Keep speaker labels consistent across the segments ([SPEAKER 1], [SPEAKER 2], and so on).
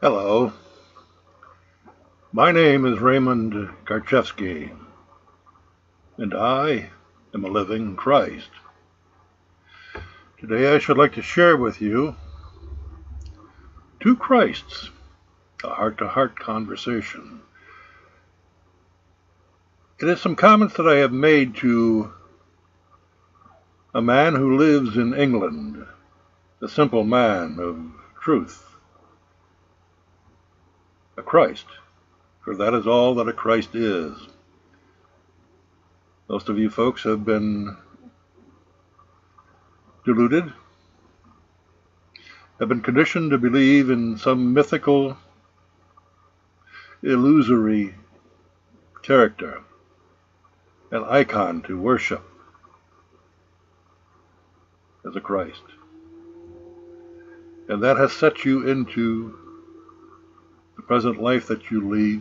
[SPEAKER 1] Hello, my name is Raymond Karchevsky, and I am a living Christ. Today I should like to share with you two Christs, a heart-to-heart conversation. It is some comments that I have made to a man who lives in England, a simple man of truth, a Christ, for that is all that a Christ is. Most of you folks have been deluded, have been conditioned to believe in some mythical, illusory character, an icon to worship as a Christ. And that has set you into the present life that you lead,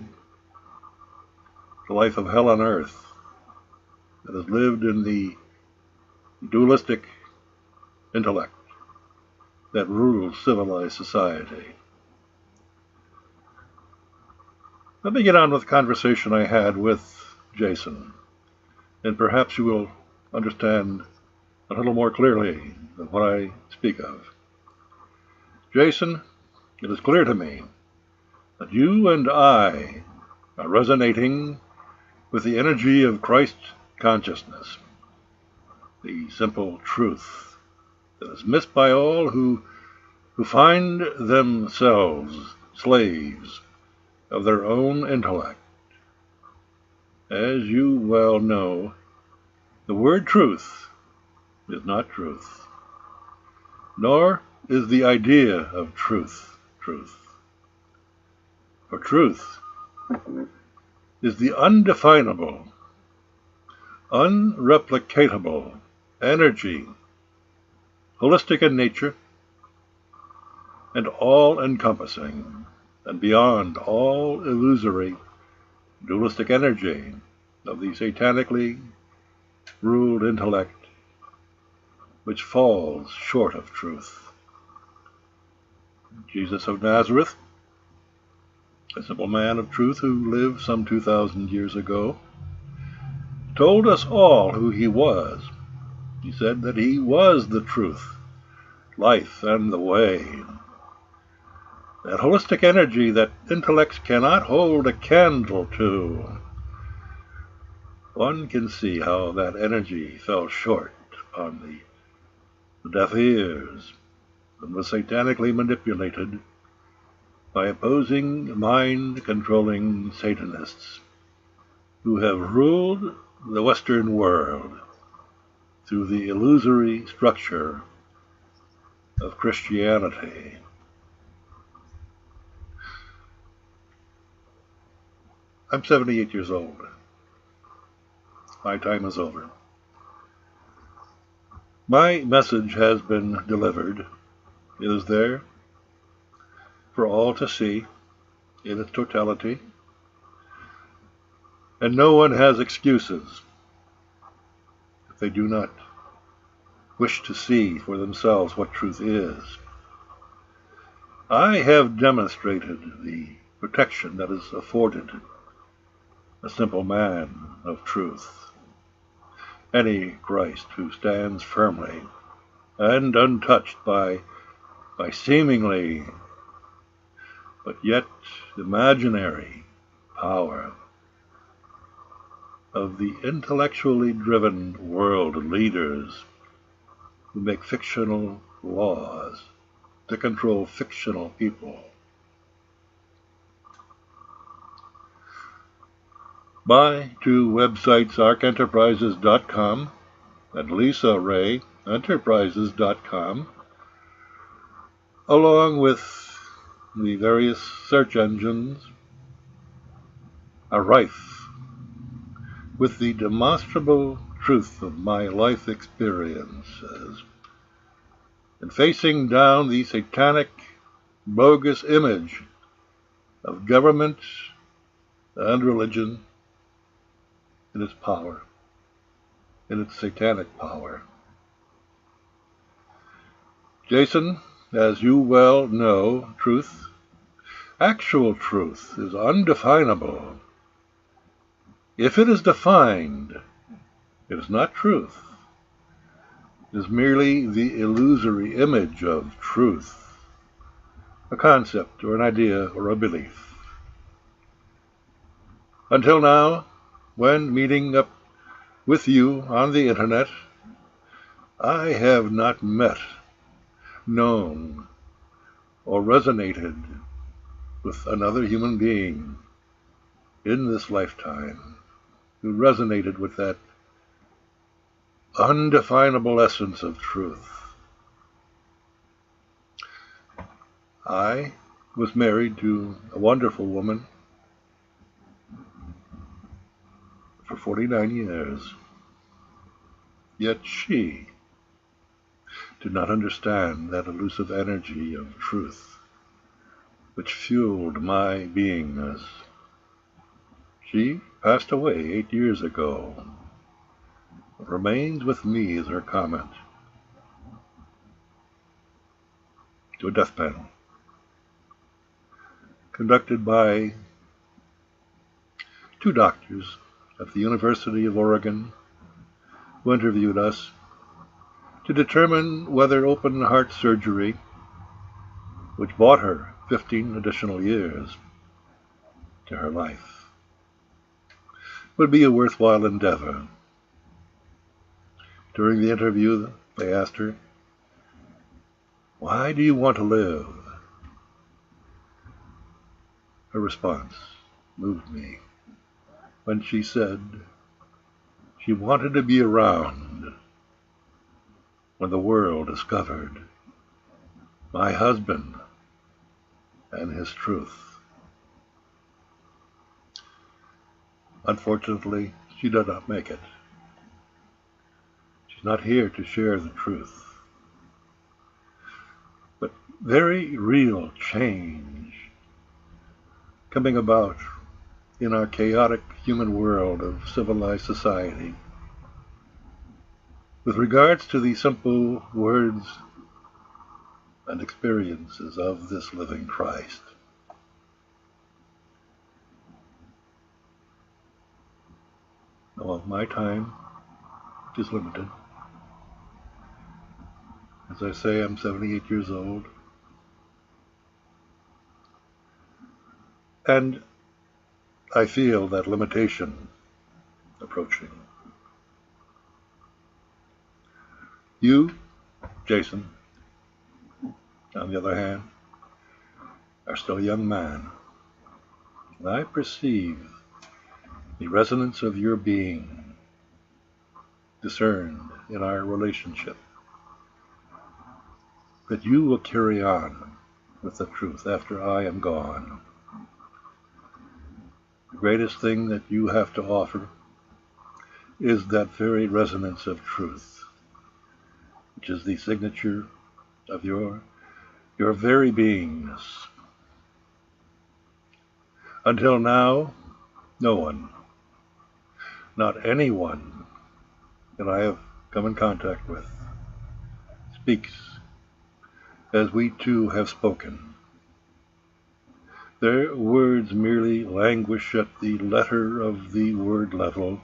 [SPEAKER 1] the life of hell on earth, that is lived in the dualistic intellect that rules civilized society. Let me get on with the conversation I had with Jason, and perhaps you will understand a little more clearly what I speak of. Jason, it is clear to me that you and I are resonating with the energy of Christ consciousness, the simple truth that is missed by all who find themselves slaves of their own intellect. As you well know, the word truth is not truth, nor is the idea of truth truth. For truth is the undefinable, unreplicatable energy, holistic in nature, and all-encompassing, and beyond all illusory, dualistic energy of the satanically ruled intellect, which falls short of truth. Jesus of Nazareth, a simple man of truth who lived some 2,000 years ago, told us all who he was. He said that he was the truth, life, and the way. That holistic energy that intellects cannot hold a candle to. One can see how that energy fell short upon the deaf ears and was satanically manipulated by opposing mind-controlling Satanists who have ruled the Western world through the illusory structure of Christianity. I'm 78 years old. My time is over. My message has been delivered. It is there for all to see in its totality, and no one has excuses if they do not wish to see for themselves what truth is. I have demonstrated the protection that is afforded a simple man of truth, any Christ who stands firmly and untouched by seemingly but yet imaginary power of the intellectually driven world leaders who make fictional laws to control fictional people. My two websites, arkenterprises.com and lisarayenterprises.com, along with the various search engines, are rife with the demonstrable truth of my life experiences, and facing down the satanic, bogus image of government and religion in its power, in its satanic power. Jason, as you well know, truth, Actual truth is undefinable. If it is defined, it is not truth. It is merely the illusory image of truth, a concept or an idea or a belief. Until now, when meeting up with you on the internet, I have not met, known, or resonated with another human being in this lifetime who resonated with that undefinable essence of truth. I was married to a wonderful woman for 49 years, yet she did not understand that elusive energy of truth which fueled my beingness. She passed away 8 years ago. What remains with me is her comment to a death panel conducted by 2 doctors at the University of Oregon who interviewed us to determine whether open heart surgery, which bought her 15 additional years to her life, would be a worthwhile endeavor. During the interview, they asked her, "Why do you want to live?" Her response moved me when she said she wanted to be around when the world discovered my husband and his truth. Unfortunately, she did not make it. She's not here to share the truth. But very real change coming about in our chaotic human world of civilized society with regards to the simple words and experiences of this living Christ. Well, my time is limited. As I say, I'm 78 years old. And I feel that limitation approaching. You, Jason, on the other hand, are still a young man. And I perceive the resonance of your being discerned in our relationship, that you will carry on with the truth after I am gone. The greatest thing that you have to offer is that very resonance of truth, which is the signature of your very beingness. Until now, no one, not anyone that I have come in contact with, speaks as we two have spoken. Their words merely languish at the letter of the word level,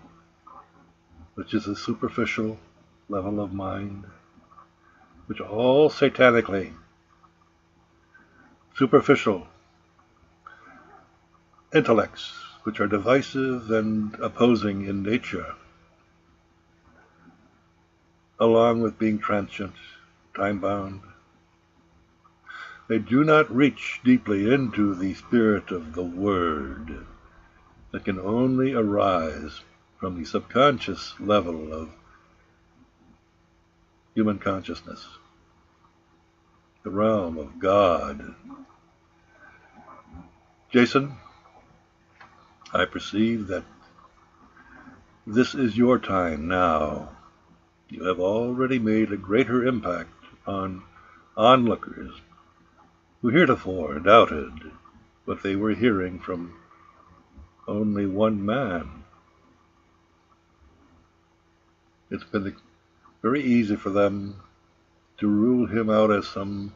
[SPEAKER 1] which is a superficial level of mind, which all satanically superficial intellects, which are divisive and opposing in nature, along with being transient, time-bound, they do not reach deeply into the spirit of the word that can only arise from the subconscious level of human consciousness, the realm of God. Jason, I perceive that this is your time now. You have already made a greater impact on onlookers who heretofore doubted what they were hearing from only one man. It's been very easy for them to rule him out as some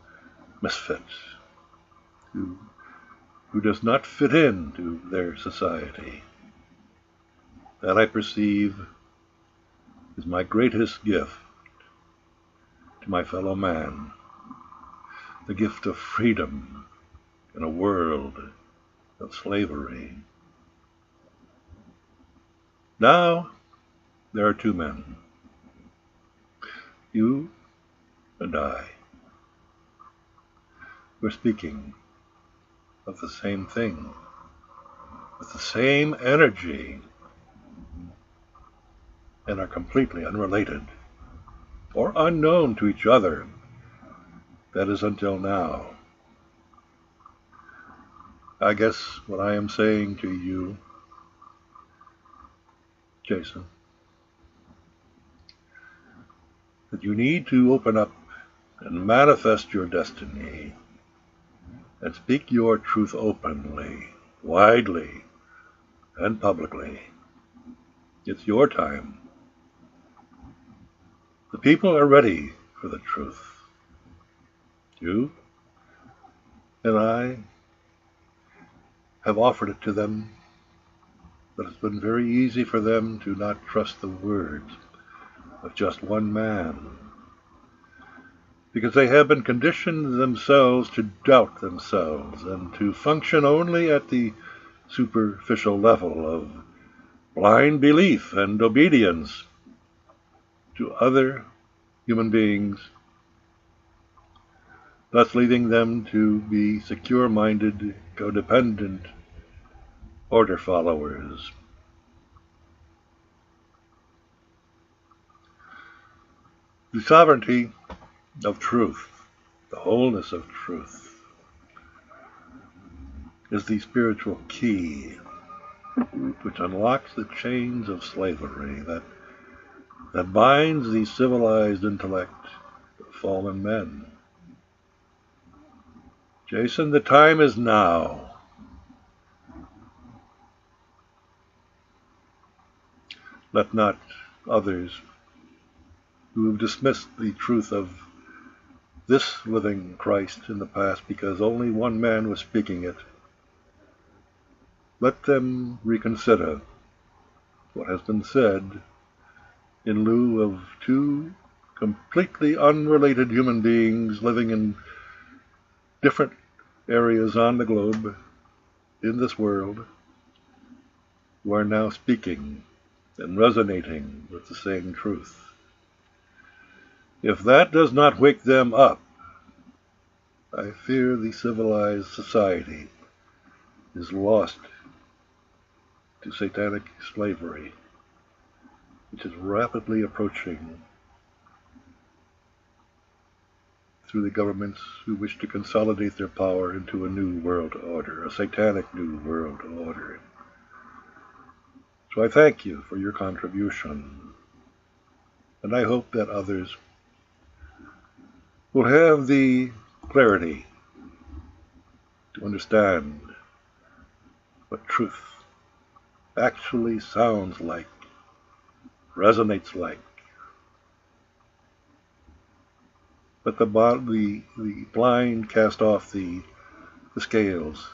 [SPEAKER 1] misfit who who does not fit into their society. That I perceive is my greatest gift to my fellow man, the gift of freedom in a world of slavery. Now there are two men, you and I. We're speaking of the same thing, with the same energy, and are completely unrelated or unknown to each other. That is until now. I guess what I am saying to you, Jason, that you need to open up and manifest your destiny and speak your truth openly, widely, and publicly. It's your time. The people are ready for the truth. You and I have offered it to them, but it's been very easy for them to not trust the words of just one man, because they have been conditioned themselves to doubt themselves and to function only at the superficial level of blind belief and obedience to other human beings, thus leading them to be secure-minded, codependent order followers. The sovereignty of truth, the wholeness of truth, is the spiritual key which unlocks the chains of slavery that binds the civilized intellect of fallen men. Jason, the time is now. Let not others who have dismissed the truth of this living Christ in the past because only one man was speaking it, let them reconsider what has been said in lieu of two completely unrelated human beings living in different areas on the globe in this world who are now speaking and resonating with the same truth. If that does not wake them up, I fear the civilized society is lost to satanic slavery, which is rapidly approaching through the governments who wish to consolidate their power into a new world order, a satanic new world order. So I thank you for your contribution, and I hope that others will have the clarity to understand what truth actually sounds like, resonates like. Let the blind cast off the scales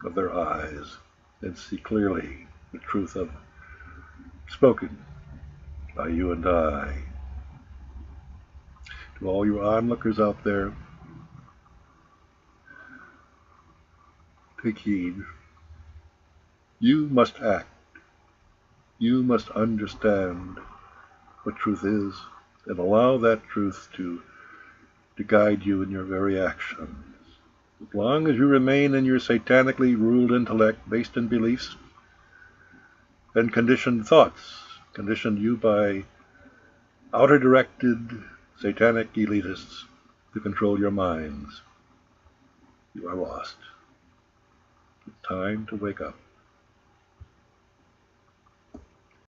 [SPEAKER 1] of their eyes and see clearly the truth of spoken by you and I. To all you onlookers out there, take heed. You must act. You must understand what truth is and allow that truth to guide you in your very actions. As long as you remain in your satanically ruled intellect based in beliefs and conditioned thoughts, conditioned you by outer-directed satanic elitists to control your minds, you are lost. It's time to wake up.